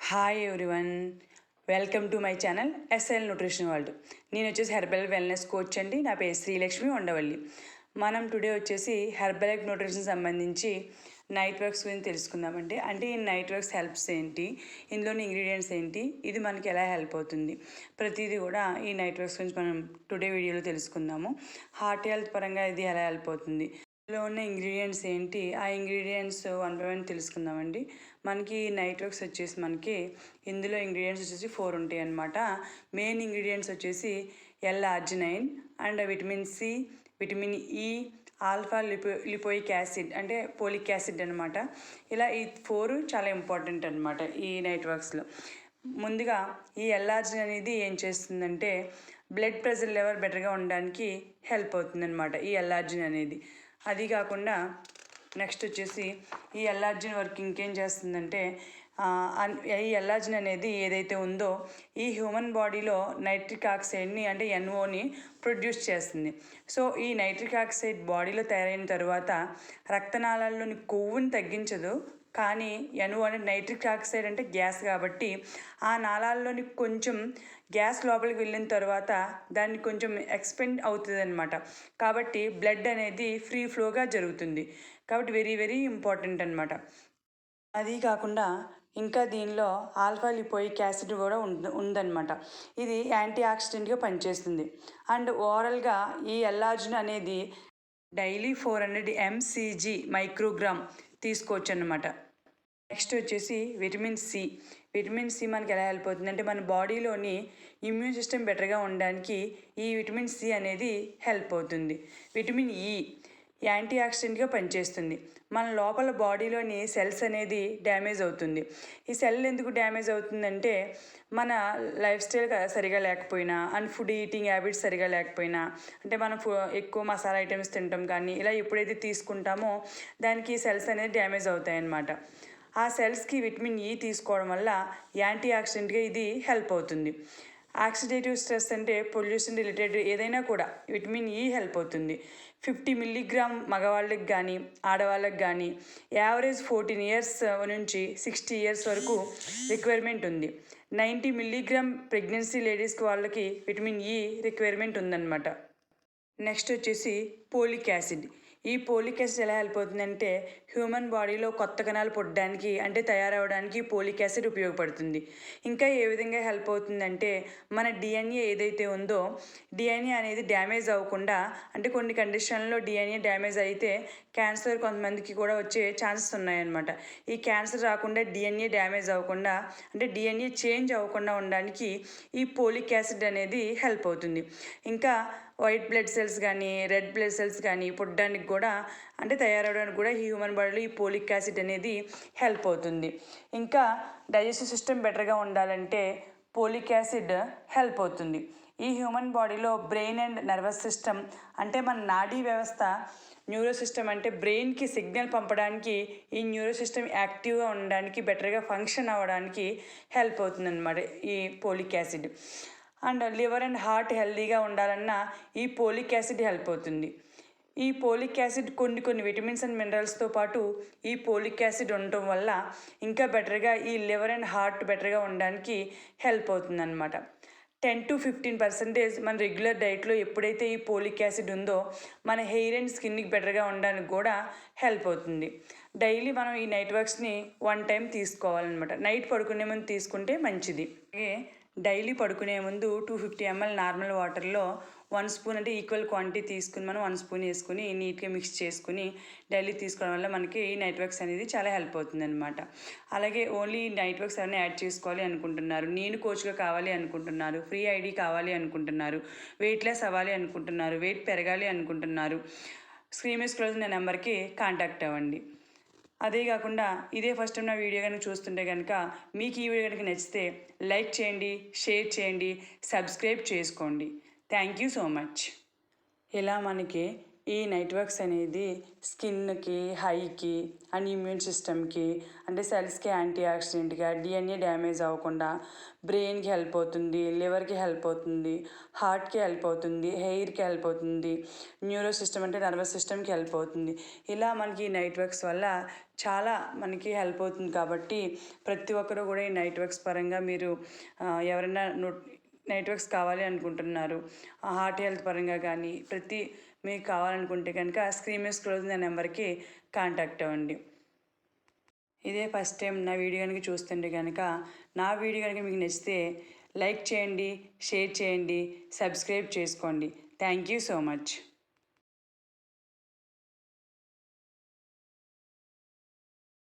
Hi everyone, welcome to my channel SL nutrition world. నేను వచ్చేసి herbal wellness coach అండి. నా పేరు శ్రీలక్ష్మి ఉండవల్లి. మనం టుడే వచ్చేసి హెర్బల్ న్యూట్రిషన్ సంబంధించి నైట్ వర్క్స్ గురించి తెలుసుకుందామండి. అంటే ఈ నైట్ వర్క్స్ హెల్ప్స్ ఏంటి, ఇందులోని ఇంగ్రీడియంట్స్ ఏంటి, ఇది మనకి ఎలా హెల్ప్ అవుతుంది, ప్రతిదీ కూడా ఈ నైట్ వర్క్స్ గురించి మనం టుడే వీడియోలో తెలుసుకుందాము. హార్ట్ హెల్త్ పరంగా ఇది ఎలా హెల్ప్ అవుతుంది, ఇందులో ఉన్న ఇంగ్రీడియంట్స్ ఏంటి, ఆ ఇంగ్రీడియంట్స్ వన్ బై వన్ తెలుసుకుందామండి. మనకి నైట్ వర్క్స్ వచ్చేసి ఇందులో ఇంగ్రీడియంట్స్ వచ్చేసి 4 ఉంటాయి అన్నమాట. మెయిన్ ఇంగ్రీడియంట్స్ వచ్చేసి L-arginine and vitamin C, vitamin E, alpha lipoic acid అంటే పోలిక్ యాసిడ్ అనమాట. ఇలా ఈ 4 చాలా ఇంపార్టెంట్ అనమాట ఈ నైట్ వర్క్స్లో. ముందుగా ఈ L-arginine అనేది ఏం చేస్తుందంటే బ్లడ్ ప్రెషర్ లెవెల్ బెటర్గా ఉండడానికి హెల్ప్ అవుతుంది అనమాట ఈ L-arginine అనేది. అది కాకుండా నెక్స్ట్ వచ్చేసి ఈ L-arginine వర్క్ ఇంకేం చేస్తుందంటే ఈ L-arginine అనేది ఏదైతే ఉందో ఈ హ్యూమన్ బాడీలో నైట్రిక్ ఆక్సైడ్ని అంటే NOని ప్రొడ్యూస్ చేస్తుంది. సో ఈ నైట్రిక్ ఆక్సైడ్ బాడీలో తయారైన తర్వాత రక్తనాళాల్లోని కొవ్వుని తగ్గించదు, కానీ NO అంటే నైట్రిక్ ఆక్సైడ్ అంటే గ్యాస్ కాబట్టి ఆ నాళాల్లోని కొంచెం గ్యాస్ లోపలికి వెళ్ళిన తర్వాత దాన్ని కొంచెం ఎక్స్పెండ్ అవుతుంది అనమాట. కాబట్టి బ్లడ్ అనేది ఫ్రీ ఫ్లోగా జరుగుతుంది. కాబట్టి వెరీ వెరీ ఇంపార్టెంట్ అనమాట. అది కాకుండా ఇంకా దీనిలో ఆల్ఫా లిపోయిక్ యాసిడ్ కూడా ఉందన్నమాట. ఇది యాంటీ ఆక్సిడెంట్గా పనిచేస్తుంది. అండ్ ఓవరాల్గా ఈ L-arginine అనేది డైలీ 400 mcg మైక్రోగ్రామ్ తీసుకోవచ్చు అన్నమాట. నెక్స్ట్ వచ్చేసి విటమిన్ సి. విటమిన్ సి మనకి ఎలా హెల్ప్ అవుతుంది అంటే మన బాడీలోని ఇమ్యూన్ సిస్టమ్ బెటర్గా ఉండడానికి ఈ విటమిన్ సి అనేది హెల్ప్ అవుతుంది. విటమిన్ ఈ యాంటీ ఆక్సిడెంట్గా పనిచేస్తుంది. మన లోపల బాడీలోని సెల్స్ అనేది డ్యామేజ్ అవుతుంది. ఈ సెల్ ఎందుకు డ్యామేజ్ అవుతుందంటే మన లైఫ్ స్టైల్ సరిగా లేకపోయినా అండ్ ఫుడ్ ఈటింగ్ హ్యాబిట్స్ సరిగా లేకపోయినా, అంటే మనం ఎక్కువ మసాలా ఐటమ్స్ తింటాం కానీ ఇలా ఎప్పుడైతే తీసుకుంటామో దానికి సెల్స్ అనేది డ్యామేజ్ అవుతాయి అన్నమాట. ఆ సెల్స్కి విటమిన్ ఈ తీసుకోవడం వల్ల యాంటీ ఆక్సిడెంట్గా ఇది హెల్ప్ అవుతుంది. ఆక్సిడేటివ్ స్ట్రెస్ అంటే పొల్యూషన్ రిలేటెడ్ ఏదైనా కూడా విటమిన్ ఈ హెల్ప్ అవుతుంది. 50 మిల్లీగ్రామ్ మగవాళ్ళకి కానీ ఆడవాళ్ళకి కానీ యావరేజ్ 14 ఇయర్స్ నుంచి 60 ఇయర్స్ వరకు రిక్వైర్మెంట్ ఉంది. 90 మిల్లీగ్రామ్ ప్రెగ్నెన్సీ లేడీస్కి వాళ్ళకి విటమిన్ ఈ రిక్వైర్మెంట్ ఉందన్నమాట. నెక్స్ట్ వచ్చేసి పోలిక్ యాసిడ్. ఈ పోలిక్ యాసిడ్ ఎలా హెల్ప్ అవుతుందంటే హ్యూమన్ బాడీలో కొత్త కణాలు పుట్టడానికి అంటే తయారవడానికి పోలిక్ యాసిడ్ ఉపయోగపడుతుంది. ఇంకా ఏ విధంగా హెల్ప్ అవుతుందంటే మన DNA ఏదైతే ఉందో DNA అనేది డ్యామేజ్ అవ్వకుండా, అంటే కొన్ని కండిషన్లో DNA డ్యామేజ్ అయితే క్యాన్సర్ కొంతమందికి కూడా వచ్చే ఛాన్సెస్ ఉన్నాయన్నమాట. ఈ క్యాన్సర్ రాకుండా DNA డ్యామేజ్ అవ్వకుండా అంటే DNA చేంజ్ అవ్వకుండా ఉండడానికి ఈ పోలిక్ యాసిడ్ అనేది హెల్ప్ అవుతుంది. ఇంకా వైట్ బ్లడ్ సెల్స్ కానీ రెడ్ బ్లడ్ సెల్స్ కానీ పుట్టడానికి కూడా అంటే తయారవడానికి కూడా ఈ హ్యూమన్ బాడీలో ఈ పోలిక్ యాసిడ్ అనేది హెల్ప్ అవుతుంది. ఇంకా డైజెస్టివ్ సిస్టమ్ బెటర్గా ఉండాలంటే పోలిక్ యాసిడ్ హెల్ప్ అవుతుంది. ఈ హ్యూమన్ బాడీలో బ్రెయిన్ అండ్ నర్వస్ సిస్టమ్ అంటే మన నాడీ వ్యవస్థ, న్యూరో సిస్టమ్ అంటే బ్రెయిన్కి సిగ్నల్ పంపడానికి ఈ న్యూరో సిస్టమ్ యాక్టివ్గా ఉండడానికి బెటర్గా ఫంక్షన్ అవ్వడానికి హెల్ప్ అవుతుంది అన్నమాట ఈ folic acid. And liver and heart హెల్తీగా ఉండాలన్నా ఈ పోలిక్ యాసిడ్ హెల్ప్ అవుతుంది. ఈ పోలిక్ యాసిడ్ కొన్ని విటమిన్స్ అండ్ మినరల్స్తో పాటు ఈ పోలిక్ యాసిడ్ ఉండటం వల్ల ఇంకా బెటర్గా ఈ లివర్ అండ్ హార్ట్ బెటర్గా ఉండడానికి హెల్ప్ అవుతుంది అనమాట. 10 to 15% మన రెగ్యులర్ డైట్లో ఎప్పుడైతే ఈ పోలిక్ యాసిడ్ ఉందో మన హెయిర్ అండ్ స్కిన్కి బెటర్గా ఉండడానికి కూడా హెల్ప్ అవుతుంది. డైలీ మనం ఈ నైట్ వర్క్స్ని 1 టైం తీసుకోవాలన్నమాట. నైట్ పడుకునే ముందు తీసుకుంటే మంచిది. అలాగే డైలీ పడుకునే ముందు 250 ml నార్మల్ వాటర్లో 1 స్పూన్ అంటే ఈక్వల్ క్వాంటిటీ తీసుకుని మనం 1 స్పూన్ వేసుకుని నీట్గా మిక్స్ చేసుకుని డైలీ తీసుకోవడం వల్ల మనకి నైట్ వర్క్స్ అనేది చాలా హెల్ప్ అవుతుంది అనమాట. అలాగే ఓన్లీ నైట్ వర్క్స్ ఏమైనా యాడ్ చేసుకోవాలి అనుకుంటున్నారు, నేను కోచ్గా కావాలి అనుకుంటున్నారు, ఫ్రీ ఐడి కావాలి అనుకుంటున్నారు, వెయిట్ లెస్ అవ్వాలి అనుకుంటున్నారు, వెయిట్ పెరగాలి అనుకుంటున్నారు, స్క్రీన్ మీద స్క్రోల్ నా నెంబర్కి కాంటాక్ట్ అవ్వండి. అదే కాకుండా ఇదే ఫస్ట్ టైం నా వీడియో కనుక చూస్తుంటే కనుక మీకు ఈ వీడియో కనుక నచ్చితే లైక్ చేయండి, షేర్ చేయండి, సబ్స్క్రైబ్ చేసుకోండి. Thank you so much. ఇలా మనకి ఈ నైట్ వర్క్స్ అనేది స్కిన్కి, హైకి అండ్ ఇమ్యూన్ సిస్టమ్కి, అంటే సెల్స్కి యాంటీ ఆక్సిడెంట్గా, డిఎన్ఏ డ్యామేజ్ అవ్వకుండా బ్రెయిన్కి హెల్ప్ అవుతుంది, లివర్కి హెల్ప్ అవుతుంది, హార్ట్కి హెల్ప్ అవుతుంది, హెయిర్కి హెల్ప్ అవుతుంది, న్యూరో సిస్టమ్ అంటే నర్వస్ సిస్టమ్కి హెల్ప్ అవుతుంది. ఇలా మనకి నైట్ వర్క్స్ వల్ల చాలా మనకి హెల్ప్ అవుతుంది. కాబట్టి ప్రతి ఒక్కరూ కూడా ఈ నైట్ వర్క్స్ పరంగా మీరు ఎవరైనా నైట్ వర్క్స్ కావాలి అనుకుంటున్నారు, హార్ట్ హెల్త్ పరంగా కానీ మీకు కావాలనుకుంటే కనుక స్క్రీన్ మీద స్క్రోల్ అవుతున్న నెంబర్కి కాంటాక్ట్ అవ్వండి. ఇదే ఫస్ట్ టైం నా వీడియో కనుక చూస్తుంటే కనుక నా వీడియో కనుక మీకు నచ్చితే లైక్ చేయండి, షేర్ చేయండి, సబ్స్క్రైబ్ చేసుకోండి. Thank you so much.